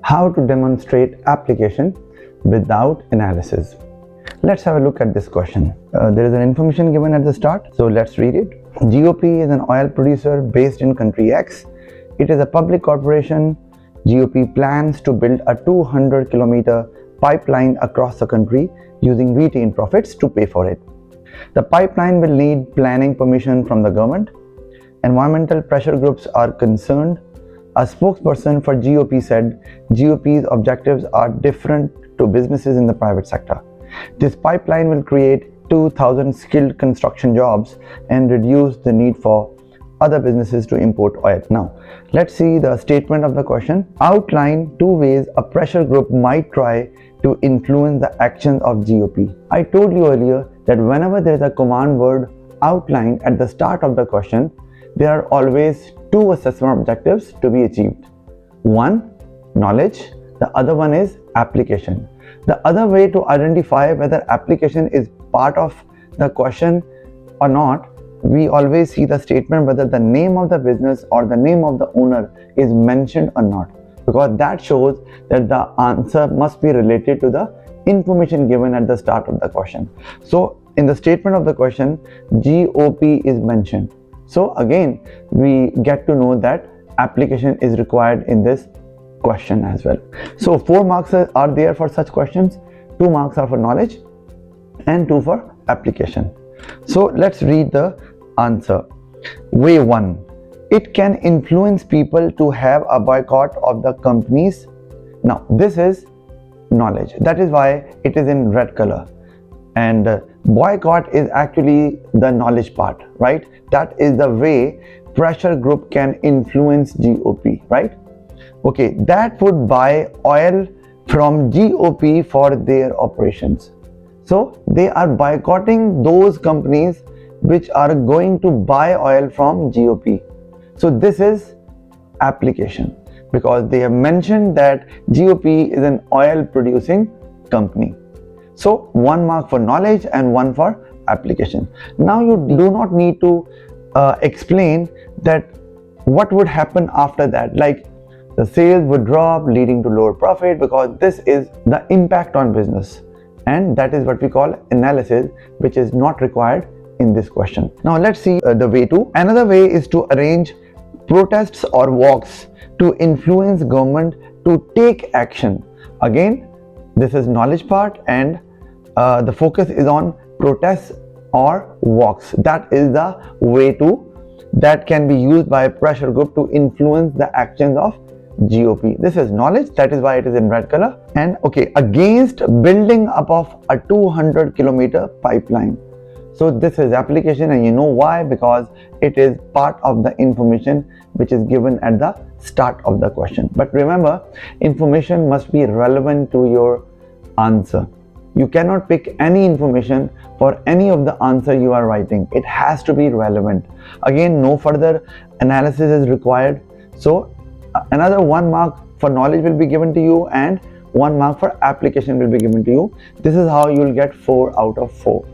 How to demonstrate application without analysis. Let's have a look at this question. There is an information given at the start, so let's read it. GOP is an oil producer based in country X. It is a public corporation. GOP plans to build a 200-kilometer pipeline across the country using retained profits to pay for it. The pipeline will need planning permission from the government. Environmental pressure groups are concerned. A spokesperson for GOP said GOP's objectives are different to businesses in the private sector. This pipeline will create 2,000 skilled construction jobs and reduce the need for other businesses to import oil. Now, let's see the statement of the question. Outline 2 ways a pressure group might try to influence the actions of GOP. I told you earlier that whenever there is a command word outlined at the start of the question, there are always 2 assessment objectives to be achieved. One, knowledge. The other one is application. The other way to identify whether application is part of the question or not, we always see the statement whether the name of the business or the name of the owner is mentioned or not, because that shows that the answer must be related to the information given at the start of the question. So in the statement of the question, GOP is mentioned. So again, we get to know that application is required in this question as well. So 4 marks are there for such questions. 2 marks are for knowledge and 2 for application. So let's read the answer. Way 1. It can influence people to have a boycott of the companies. Now this is knowledge. That is why it is in red color. And boycott is actually the knowledge part, right? That is the way pressure group can influence GOP, right? Okay, that would buy oil from GOP for their operations. So they are boycotting those companies which are going to buy oil from GOP. So this is application, because they have mentioned that GOP is an oil producing company. So 1 mark for knowledge and 1 for application. Now you do not need to explain that what would happen after that, like the sales would drop leading to lower profit, because this is the impact on business, and that is what we call analysis, which is not required in this question. Now let's see the way 2. Another way is to arrange protests or walks to influence government to take action. Again, this is knowledge part, and the focus is on protests or walks. That is the way 2 that can be used by a pressure group to influence the actions of GOP. This is knowledge, that is why it is in red color. And okay, against building up of a 200-kilometer pipeline. So this is application, and you know why? Because it is part of the information which is given at the start of the question. But remember, information must be relevant to your answer. You cannot pick any information for any of the answer you are writing. It has to be relevant. Again, no further analysis is required. So another 1 mark for knowledge will be given to you, and 1 mark for application will be given to you. This is how you will get 4 out of 4.